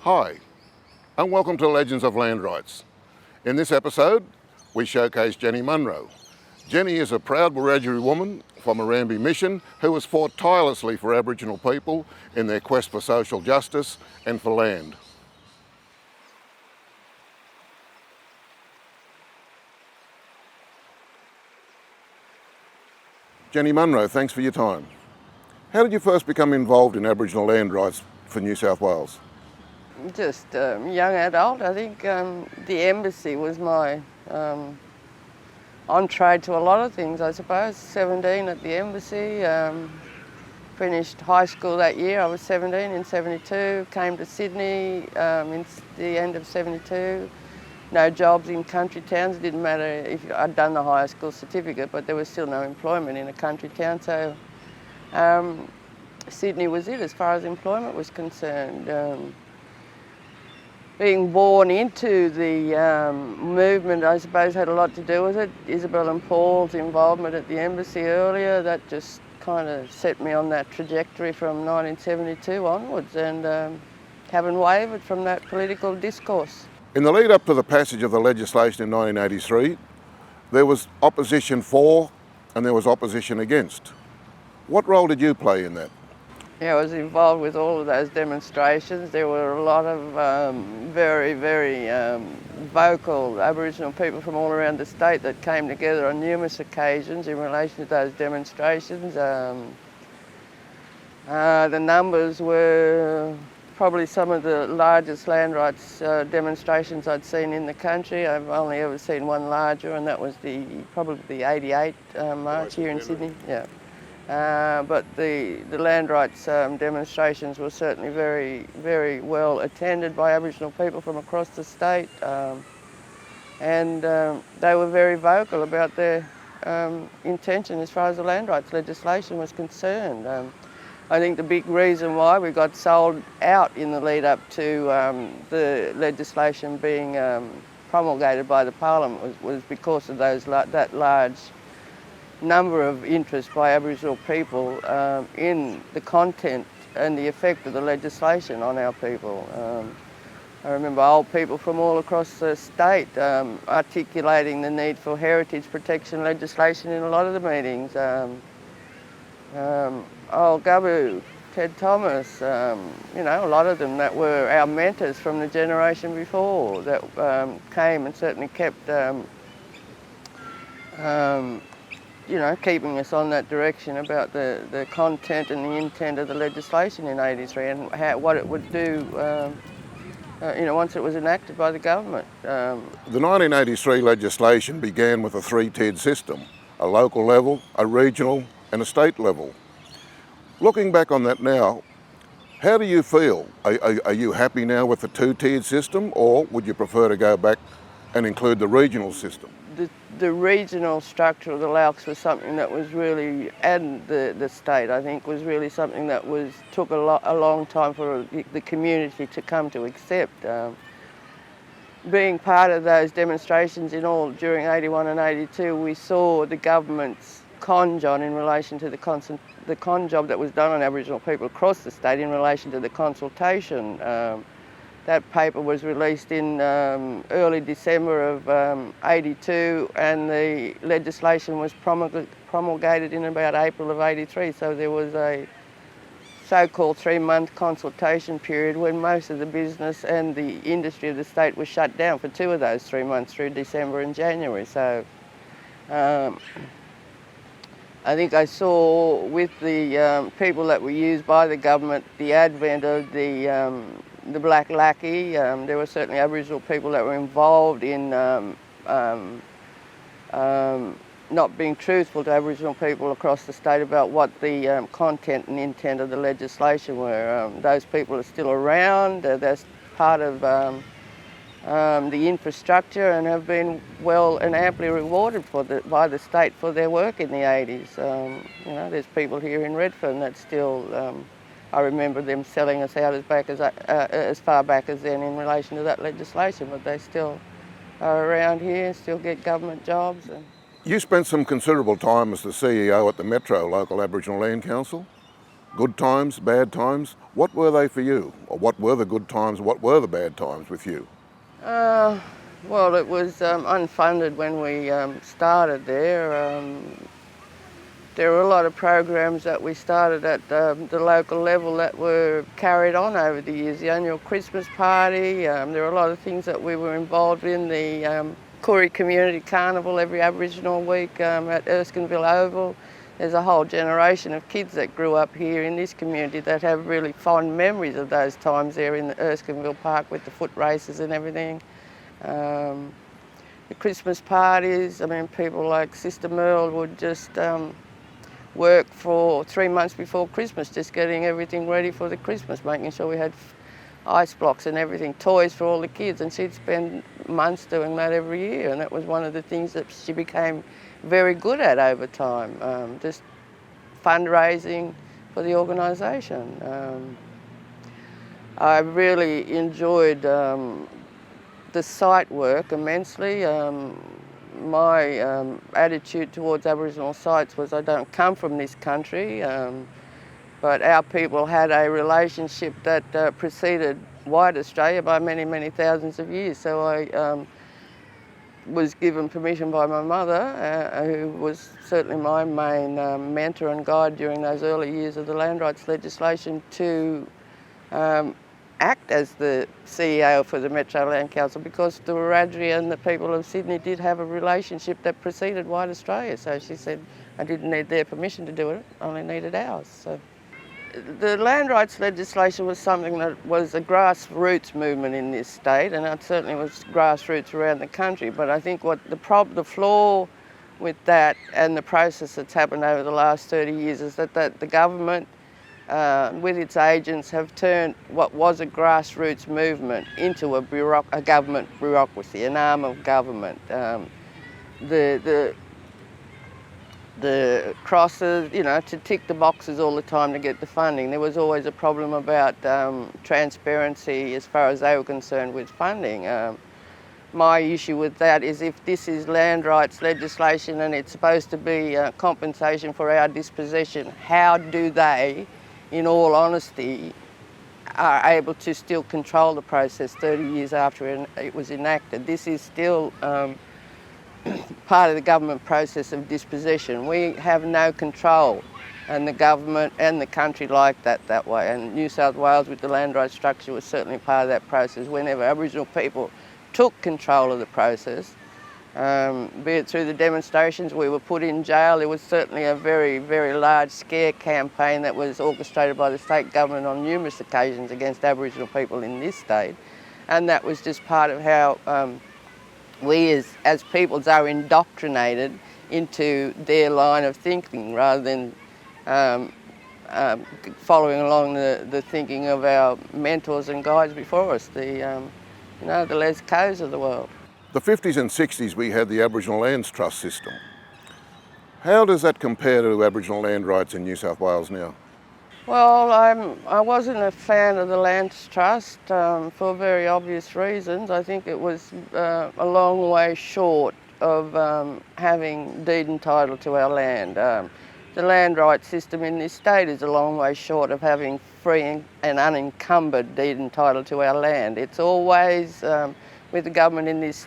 Hi, and welcome to Legends of Land Rights. In this episode, we showcase Jenny Munro. Jenny is a proud Wiradjuri woman from Erambie Mission who has fought tirelessly for Aboriginal people in their quest for social justice and for land. Jenny Munro, thanks for your time. How did you first become involved in Aboriginal land rights for New South Wales? Just young adult. I think the embassy was my entree to a lot of things, I suppose. 17 at the embassy, finished high school that year. I was 17 in 72, came to Sydney in the end of 72. No jobs in country towns. It didn't matter if I'd done the high school certificate, but there was still no employment in a country town. So Sydney was it as far as employment was concerned. Being born into the movement, I suppose, had a lot to do with it. Isabel and Paul's involvement at the embassy earlier, that just kind of set me on that trajectory from 1972 onwards, and haven't wavered from that political discourse. In the lead up to the passage of the legislation in 1983, there was opposition for and there was opposition against. What role did you play in that? Yeah, I was involved with all of those demonstrations. There were a lot of very vocal Aboriginal people from all around the state that came together on numerous occasions in relation to those demonstrations. The numbers were probably some of the largest land rights demonstrations I'd seen in the country. I've only ever seen one larger, and that was probably the 88 march here in Sydney. Yeah. But the land rights demonstrations were certainly very well attended by Aboriginal people from across the state, and they were very vocal about their intention as far as the land rights legislation was concerned. I think the big reason why we got sold out in the lead up to the legislation being promulgated by the Parliament was because of that large number of interest by Aboriginal people in the content and the effect of the legislation on our people. I remember old people from all across the state articulating the need for heritage protection legislation in a lot of the meetings. Old Gubbu, Ted Thomas, a lot of them that were our mentors from the generation before that came and certainly kept keeping us on that direction about the content and the intent of the legislation in 83 and what it would do, once it was enacted by the government. The 1983 legislation began with a three-tiered system, a local level, a regional and a state level. Looking back on that now, how do you feel? Are you happy now with the two-tiered system, or would you prefer to go back and include the regional system? The regional structure of the LALCs was something that was really, and the state, I think, was really something that took a long time for the community to come to accept. Being part of those demonstrations during 81 and 82, we saw the government's con job in relation to the con job that was done on Aboriginal people across the state in relation to the consultation. That paper was released in early December of 82, and the legislation was promulgated in about April of 83. So there was a so-called 3-month consultation period when most of the business and the industry of the state was shut down for 2 of those 3 months through December and January. So I think I saw with the people that were used by the government the advent of the black lackey. There were certainly Aboriginal people that were involved in not being truthful to Aboriginal people across the state about what the content and intent of the legislation were. Those people are still around. They're part of the infrastructure and have been well and amply rewarded by the state for their work in the 80s. There's people here in Redfern that still, I remember them selling us out as far back as then in relation to that legislation, but they still are around here, still get government jobs. You spent some considerable time as the CEO at the Metro Local Aboriginal Land Council. Good times, bad times. What were they for you? Or what were the good times, what were the bad times with you? Well, it was unfunded when we started there. There were a lot of programs that we started at the local level that were carried on over the years. The annual Christmas party, there were a lot of things that we were involved in. The Koori Community Carnival every Aboriginal week at Erskineville Oval. There's a whole generation of kids that grew up here in this community that have really fond memories of those times there in the Erskineville Park with the foot races and everything. The Christmas parties, I mean, people like Sister Merle would just work for 3 months before Christmas, just getting everything ready for the Christmas, making sure we had ice blocks and everything, toys for all the kids, and she'd spend months doing that every year, and that was one of the things that she became very good at over time, just fundraising for the organisation. I really enjoyed the site work immensely. My attitude towards Aboriginal sites was I don't come from this country, but our people had a relationship that preceded white Australia by many, many thousands of years. So I was given permission by my mother, who was certainly my main mentor and guide during those early years of the land rights legislation, to act as the CEO for the Metro Land Council, because the Wiradjuri and the people of Sydney did have a relationship that preceded white Australia. So she said I didn't need their permission to do it, I only needed ours. So the land rights legislation was something that was a grassroots movement in this state, and it certainly was grassroots around the country. But I think what the flaw with that and the process that's happened over the last 30 years is that the government, with its agents, have turned what was a grassroots movement into a government bureaucracy, an arm of government. The crosses, you know, to tick the boxes all the time to get the funding. There was always a problem about transparency as far as they were concerned with funding. My issue with that is, if this is land rights legislation and it's supposed to be compensation for our dispossession, how do they, in all honesty, are able to still control the process 30 years after it was enacted? This is still part of the government process of dispossession. We have no control, and the government and the country like that way. And New South Wales, with the land rights structure, was certainly part of that process. Whenever Aboriginal people took control of the process, be it through the demonstrations, we were put in jail. There was certainly a very, very large scare campaign that was orchestrated by the state government on numerous occasions against Aboriginal people in this state, and that was just part of how we as peoples are indoctrinated into their line of thinking, rather than following along the thinking of our mentors and guides before us, the Les Coes of the world. The 50s and 60s we had the Aboriginal Lands Trust system. How does that compare to Aboriginal land rights in New South Wales now? Well, I wasn't a fan of the Lands Trust for very obvious reasons. I think it was a long way short of having deed and title to our land. The land rights system in this state is a long way short of having free and unencumbered deed and title to our land. It's always, with the government in this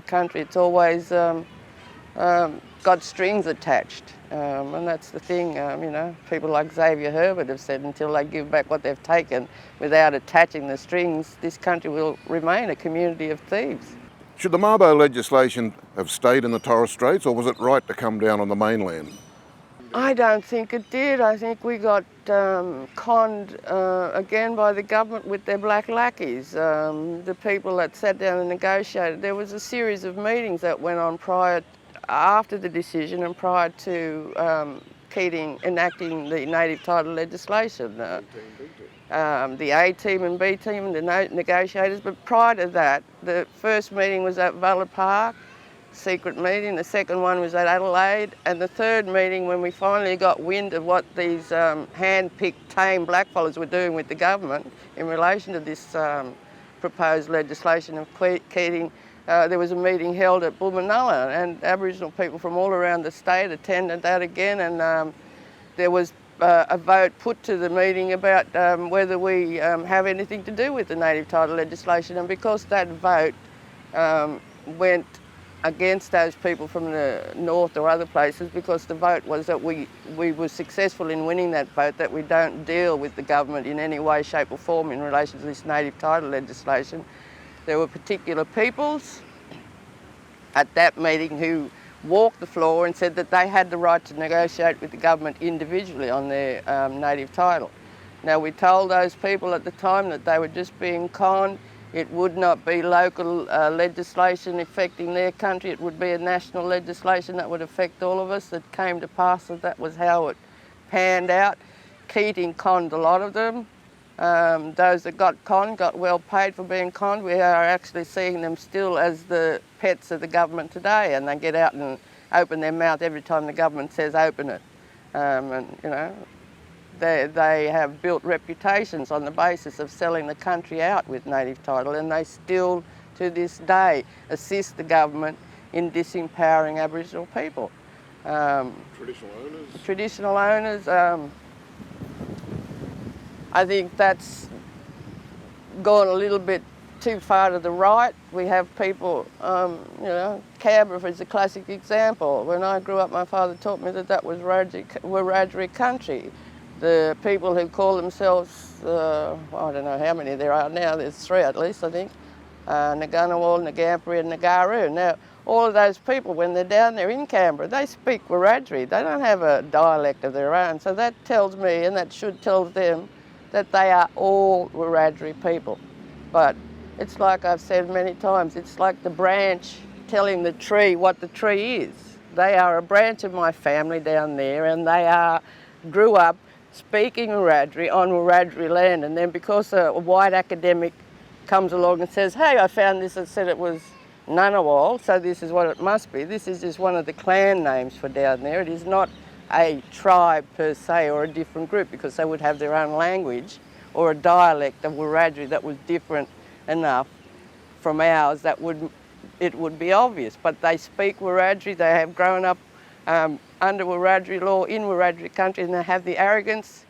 country, it's always got strings attached. And that's the thing, people like Xavier Herbert have said, until they give back what they've taken without attaching the strings, this country will remain a community of thieves. Should the Mabo legislation have stayed in the Torres Straits, or was it right to come down on the mainland? I don't think it did. I think we got conned again by the government with their black lackeys. The people that sat down and negotiated, there was a series of meetings that went on after the decision and prior to Keating enacting the native title legislation. The A team and B team, the negotiators, but prior to that, the first meeting was at Valley Park, secret meeting. The second one was at Adelaide, and the third meeting, when we finally got wind of what these hand-picked tame blackfellas were doing with the government in relation to this proposed legislation of Keating, there was a meeting held at Bulmanullah, and Aboriginal people from all around the state attended that again, and there was a vote put to the meeting about whether we have anything to do with the native title legislation, and because that vote went against those people from the north or other places, because the vote was that we were successful in winning that vote, that we don't deal with the government in any way, shape or form in relation to this native title legislation. There were particular peoples at that meeting who walked the floor and said that they had the right to negotiate with the government individually on their native title. Now, we told those people at the time that they were just being conned. It would not be local legislation affecting their country, it would be a national legislation that would affect all of us. It came to pass that was how it panned out. Keating conned a lot of them. Those that got conned got well paid for being conned. We are actually seeing them still as the pets of the government today, and they get out and open their mouth every time the government says open it. And you know, they have built reputations on the basis of selling the country out with native title, and they still to this day assist the government in disempowering Aboriginal people. Traditional owners? Traditional owners. I think that's gone a little bit too far to the right. We have people, you know, Canberra is a classic example. When I grew up, my father taught me that was Wiradjuri country. The people who call themselves, I don't know how many there are now, there's 3 at least, I think, NSWALC, Erambie and Wiradjuri. Now, all of those people, when they're down there in Canberra, they speak Wiradjuri. They don't have a dialect of their own. So that tells me, and that should tell them, that they are all Wiradjuri people. But it's like I've said many times, it's like the branch telling the tree what the tree is. They are a branch of my family down there, and they grew up speaking Wiradjuri on Wiradjuri land, and then because a white academic comes along and says, hey, I found this that said it was Ngunnawal, so this is what it must be. This is just one of the clan names for down there. It is not a tribe per se or a different group, because they would have their own language or a dialect of Wiradjuri that was different enough from ours that it would be obvious. But they speak Wiradjuri, they have grown up under Wiradjuri law in Wiradjuri country, and they have the arrogance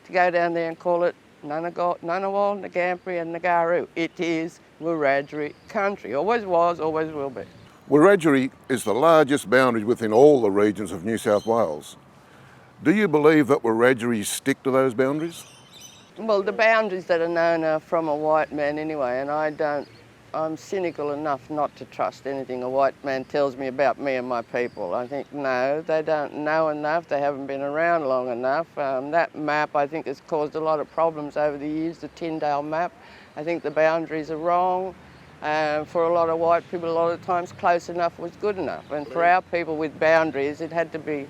to go down there and call it Ngunnawal, Erambie and Wiradjuri. It is Wiradjuri country. Always was, always will be. Wiradjuri is the largest boundary within all the regions of New South Wales. Do you believe that Wiradjuri stick to those boundaries? Well, the boundaries that are known are from a white man anyway, and I'm cynical enough not to trust anything a white man tells me about me and my people. I think, no, they don't know enough, they haven't been around long enough. That map, I think, has caused a lot of problems over the years, the Tyndale map. I think the boundaries are wrong. For a lot of white people, a lot of times close enough was good enough. And for our people with boundaries, it had to be,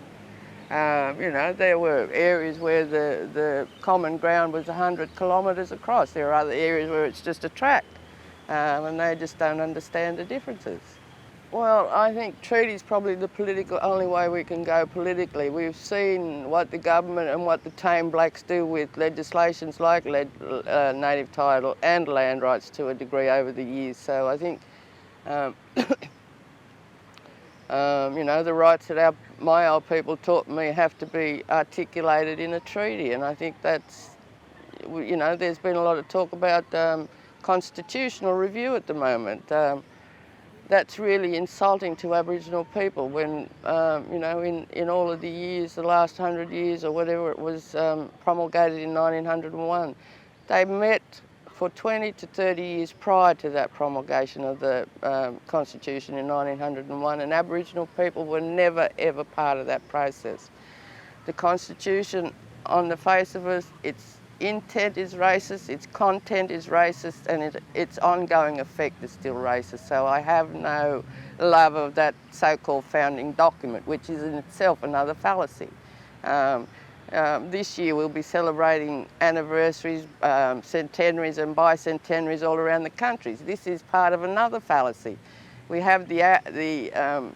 you know, there were areas where the common ground was 100 kilometres across. There are other areas where it's just a tract, and they just don't understand the differences. Well, I think treaty is probably the only way we can go politically. We've seen what the government and what the tame blacks do with legislations like native title and land rights to a degree over the years. So I think, you know, the rights that my old people taught me have to be articulated in a treaty, and I think that's, you know, there's been a lot of talk about constitutional review at the moment. That's really insulting to Aboriginal people when, you know, in all of the years, the last 100 years or whatever it was promulgated in 1901, they met for 20 to 30 years prior to that promulgation of the Constitution in 1901, and Aboriginal people were never ever part of that process. The Constitution, on the face of it, its intent is racist, its content is racist, and its ongoing effect is still racist. So I have no love of that so-called founding document, which is in itself another fallacy. This year we'll be celebrating anniversaries, centenaries and bicentenaries all around the country. This is part of another fallacy. We have the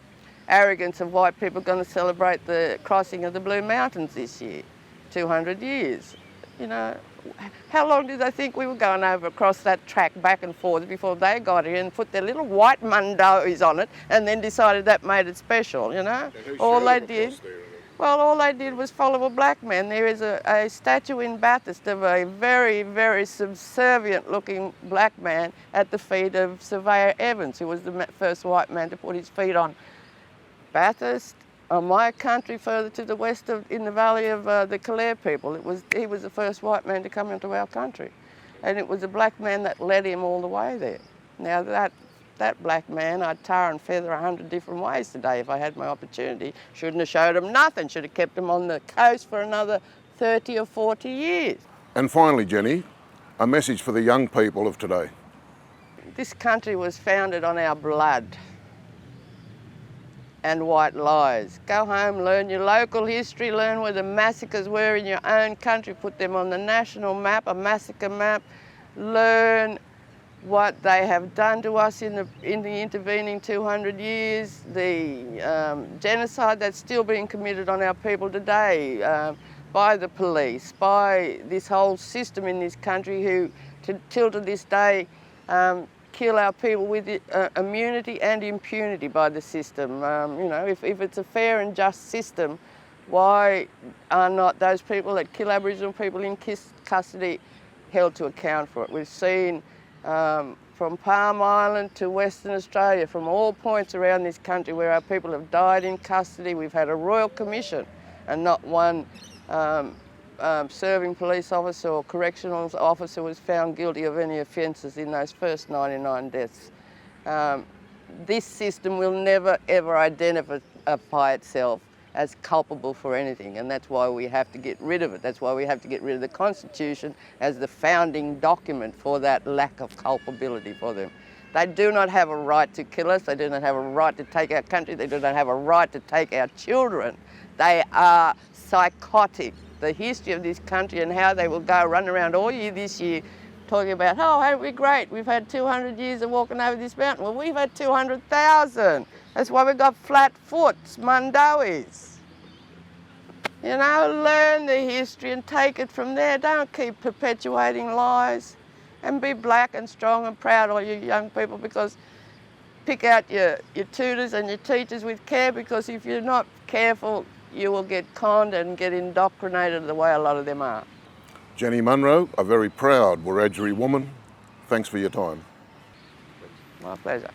arrogance of white people going to celebrate the crossing of the Blue Mountains this year, 200 years. You know, how long did they think we were going over across that track back and forth before they got here and put their little white mundos on it and then decided that made it special, you know? All they did. Well, all they did was follow a black man. There is a statue in Bathurst of a very, very subservient-looking black man at the feet of Surveyor Evans, who was the first white man to put his feet on Bathurst, on my country further to the west in the valley of the Calare people. He was the first white man to come into our country. And it was a black man that led him all the way there. Now that black man, I'd tar and feather 100 different ways today if I had my opportunity. Shouldn't have showed him nothing, should have kept him on the coast for another 30 or 40 years. And finally, Jenny, a message for the young people of today. This country was founded on our blood and white lies. Go home, learn your local history, learn where the massacres were in your own country, put them on the national map, a massacre map, learn what they have done to us in the intervening 200 years, the genocide that's still being committed on our people today by the police, by this whole system in this country who, till to this day, kill our people with immunity and impunity by the system. You know, if it's a fair and just system, why are not those people that kill Aboriginal people in custody held to account for it? We've seen from Palm Island to Western Australia, from all points around this country where our people have died in custody, we've had a royal commission and not one serving police officer or correctional officer was found guilty of any offences in those first 99 deaths. This system will never ever identify itself as culpable for anything, and that's why we have to get rid of it. That's why we have to get rid of the Constitution as the founding document for that lack of culpability for them. They do not have a right to kill us. They do not have a right to take our country. They do not have a right to take our children. They are psychotic. The history of this country and how they will go run around all year this year talking about, oh, ain't we great? We've had 200 years of walking over this mountain. Well, we've had 200,000. That's why we've got flat foots, Mundois. You know, learn the history and take it from there. Don't keep perpetuating lies. And be black and strong and proud, all you young people, because pick out your tutors and your teachers with care, because if you're not careful, you will get conned and get indoctrinated the way a lot of them are. Jenny Munro, a very proud Wiradjuri woman. Thanks for your time. My pleasure.